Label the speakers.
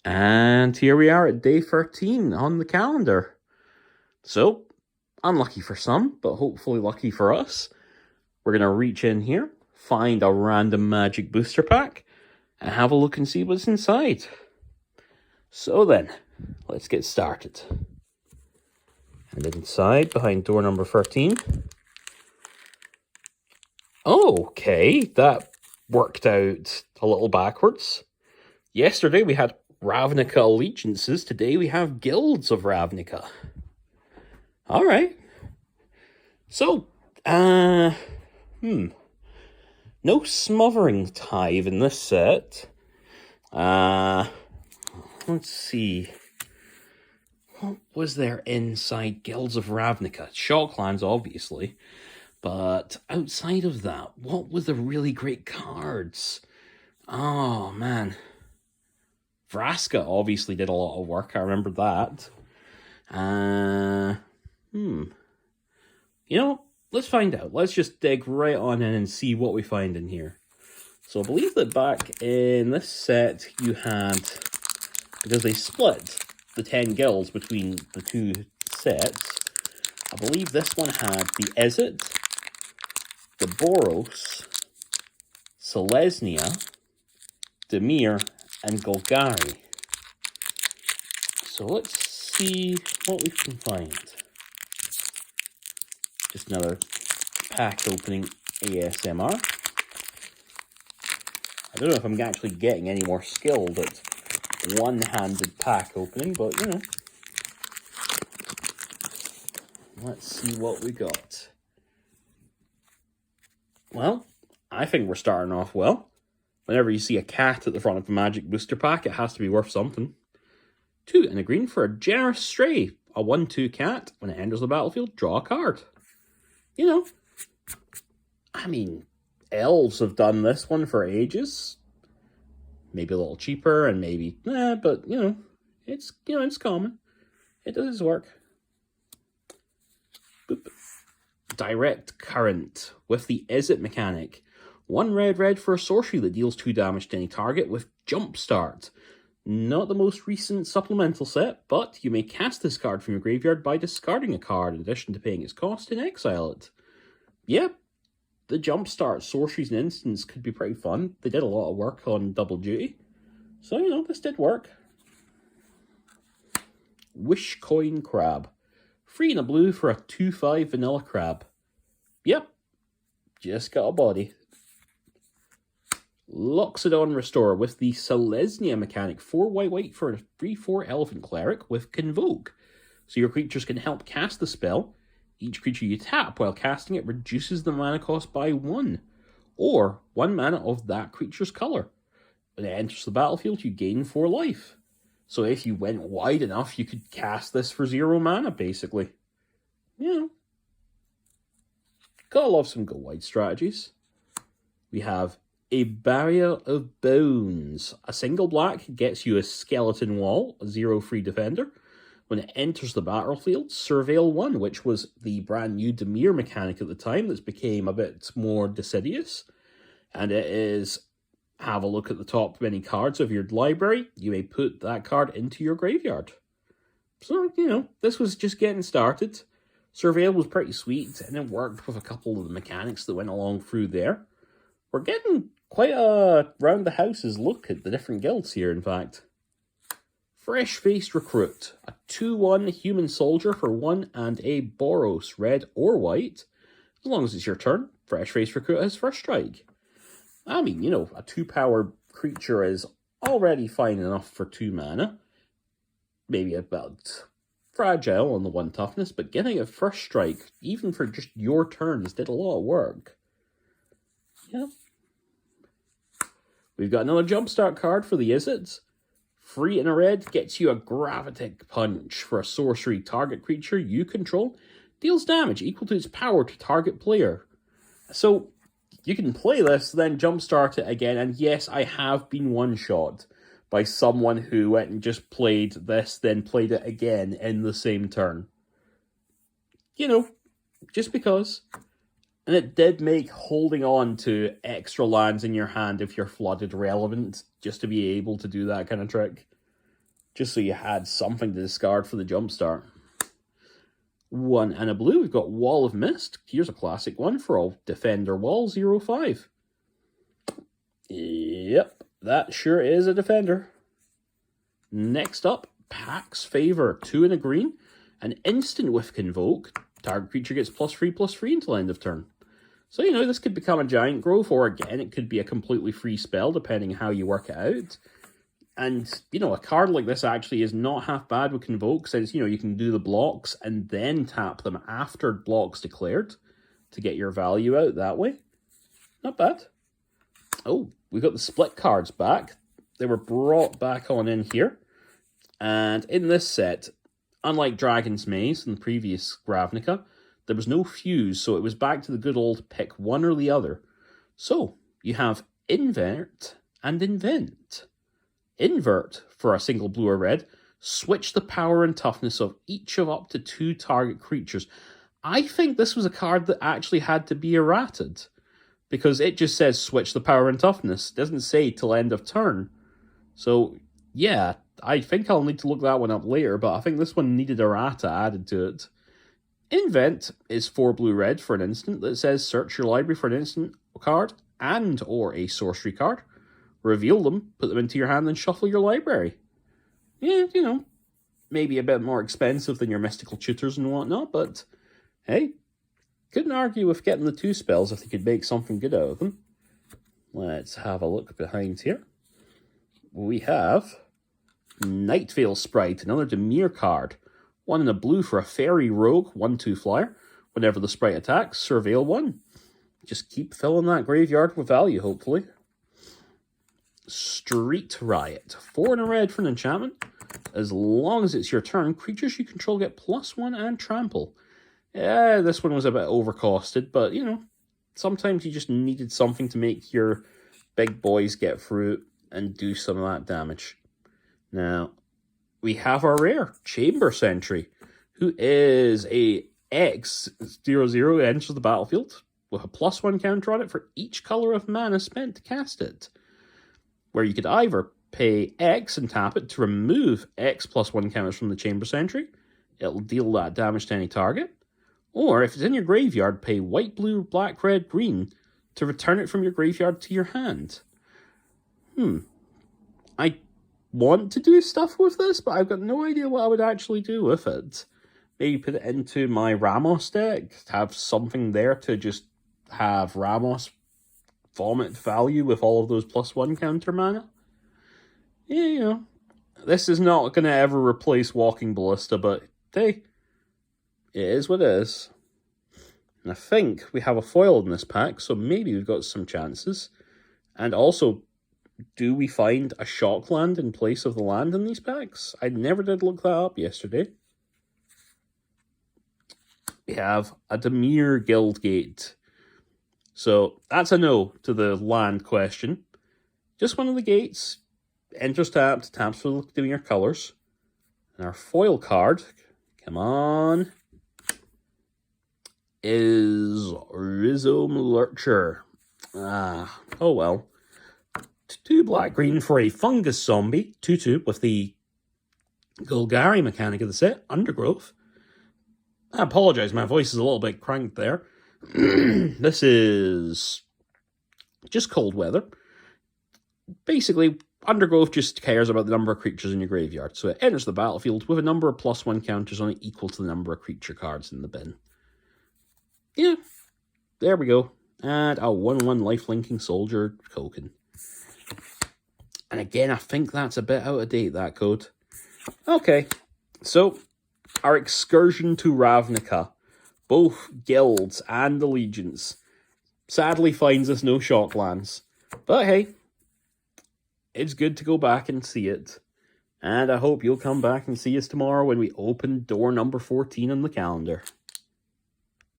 Speaker 1: And here we are at day 13 on the calendar. So, unlucky for some, but hopefully lucky for us. We're going to reach in here, find a random magic booster pack, and have a look and see what's inside. So then, let's get started. And inside, behind door number 13. Okay, that worked out a little backwards. Yesterday we had Ravnica allegiances. Today we have guilds of Ravnica. Alright. So, no Smothering Tithe in this set. Let's see. What was there inside Guilds of Ravnica? Shocklands, obviously. But outside of that, what were the really great cards? Oh, man. Vraska obviously did a lot of work. I remember that. You know, let's find out. Let's just dig right on in and see what we find in here. So I believe that back in this set you had, because they split the 10 guilds between the two sets, I believe this one had the Izzet, the Boros, Selesnya, Dimir, and Golgari. So let's see what we can find. Just another pack opening ASMR. I don't know if I'm actually getting any more skilled at one-handed pack opening, but you know. Let's see what we got. Well, I think we're starting off well. Whenever you see a cat at the front of a magic booster pack, it has to be worth something. 2 and a green for a Generous Stray. A 1/2 cat. When it enters the battlefield, draw a card. You know, I mean, elves have done this one for ages. Maybe a little cheaper and maybe, but you know, it's common. It does its work. Boop. Direct Current with the Izzet mechanic. 1 red for a sorcery that deals 2 damage to any target with Jumpstart. Not the most recent supplemental set, but you may cast this card from your graveyard by discarding a card in addition to paying its cost and exile it. Yep, the Jumpstart sorceries and instants could be pretty fun. They did a lot of work on Double Duty. So, you know, this did work. Wishcoin Crab. 3 and a blue for a 2/5 vanilla crab. Yep, just got a body. Loxodon Restore with the Selesnya mechanic. 4 white for a 3/4 Elephant Cleric with Convoke. So your creatures can help cast the spell. Each creature you tap while casting it reduces the mana cost by 1. Or 1 mana of that creature's colour. When it enters the battlefield, you gain 4 life. So if you went wide enough, you could cast this for 0 mana, basically. You know. Gotta love some go wide strategies. We have a Barrier of Bones. A single black gets you a Skeleton Wall, a 0 free defender. When it enters the battlefield, Surveil 1, which was the brand new Dimir mechanic at the time that's became a bit more deciduous. And it is, have a look at the top many cards of your library. You may put that card into your graveyard. So, you know, this was just getting started. Surveil was pretty sweet, and it worked with a couple of the mechanics that went along through there. We're getting quite a round-the-houses look at the different guilds here, in fact. Fresh-Faced Recruit. A 2/1 human soldier for 1 and a Boros, red or white. As long as it's your turn, Fresh-Faced Recruit has first strike. I mean, you know, a 2-power creature is already fine enough for 2 mana. Maybe about fragile on the 1 toughness, but getting a first strike, even for just your turns, did a lot of work. Yeah. We've got another Jumpstart card for the Izzets. 3 and a red gets you a Gravitic Punch for a sorcery. Target creature you control deals damage equal to its power to target player. So you can play this, then Jumpstart it again, and yes, I have been one-shot by someone who went and just played this, then played it again in the same turn. You know, just because. And it did make holding on to extra lands in your hand if you're flooded relevant, just to be able to do that kind of trick. just so you had something to discard for the jumpstart. 1 and a blue, we've got Wall of Mist. Here's a classic one for all Defender Wall 05. Yep, that sure is a Defender. Next up, Pack's Favor. 2 and a green. An instant with Convoke. Target creature gets +3/+3 until end of turn. So, you know, this could become a Giant Growth, or again, it could be a completely free spell, depending how you work it out. And, you know, a card like this actually is not half bad with Convoke, since, you know, you can do the blocks and then tap them after blocks declared to get your value out that way. Not bad. Oh, we got the split cards back. They were brought back on in here. And in this set, unlike Dragon's Maze and the previous Ravnica, there was no fuse, so it was back to the good old pick one or the other. So, you have Invert and Invent. Invert, for a single blue or red, switch the power and toughness of each of up to 2 target creatures. I think this was a card that actually had to be errated, because it just says switch the power and toughness. It doesn't say till end of turn. So, yeah, I think I'll need to look that one up later, but I think this one needed errata added to it. Invent is 4 blue-red for an instant that says search your library for an instant card and or a sorcery card. Reveal them, put them into your hand, and shuffle your library. Yeah, you know, maybe a bit more expensive than your mystical tutors and whatnot, but hey, couldn't argue with getting the 2 spells if they could make something good out of them. Let's have a look behind here. We have Nightveil Sprite, another Dimir card. 1 in a blue for a fairy rogue, 1/2 flyer. Whenever the sprite attacks, surveil 1. Just keep filling that graveyard with value, hopefully. Street Riot. 4 and a red for an enchantment. As long as it's your turn, creatures you control get +1 and trample. Yeah, this one was a bit overcosted, but, you know, sometimes you just needed something to make your big boys get through it and do some of that damage. Now, we have our rare, Chamber Sentry, who is a X00, enters the battlefield with a +1 counter on it for each color of mana spent to cast it. Where you could either pay X and tap it to remove X +1 counters from the Chamber Sentry. It'll deal that damage to any target. Or if it's in your graveyard, pay white, blue, black, red, green to return it from your graveyard to your hand. I want to do stuff with this, but I've got no idea what I would actually do with it. Maybe put it into my Ramos deck, have something there to just have Ramos vomit value with all of those +1 counter mana. Yeah, you know, this is not going to ever replace Walking Ballista, but hey, it is what it is. And I think we have a foil in this pack, so maybe we've got some chances. And also, do we find a shock land in place of the land in these packs? I never did look that up yesterday. We have a Dimir Guildgate. So that's a no to the land question. Just one of the gates. Enters tapped, taps for doing your colors. And our foil card, come on, is Rhizome Lurcher. Oh well. 2 black-green for a fungus zombie, 2/2 with the Golgari mechanic of the set, Undergrowth. I apologize, my voice is a little bit cranked there. This is just cold weather. Basically, Undergrowth just cares about the number of creatures in your graveyard, so it enters the battlefield with a number of +1 counters on it equal to the number of creature cards in the bin. Yeah, there we go. And a 1/1 life-linking soldier token. And again, I think that's a bit out of date, that code. Okay, so our excursion to Ravnica, both guilds and allegiance, sadly finds us no shocklands. But hey, it's good to go back and see it. And I hope you'll come back and see us tomorrow when we open door number 14 on the calendar.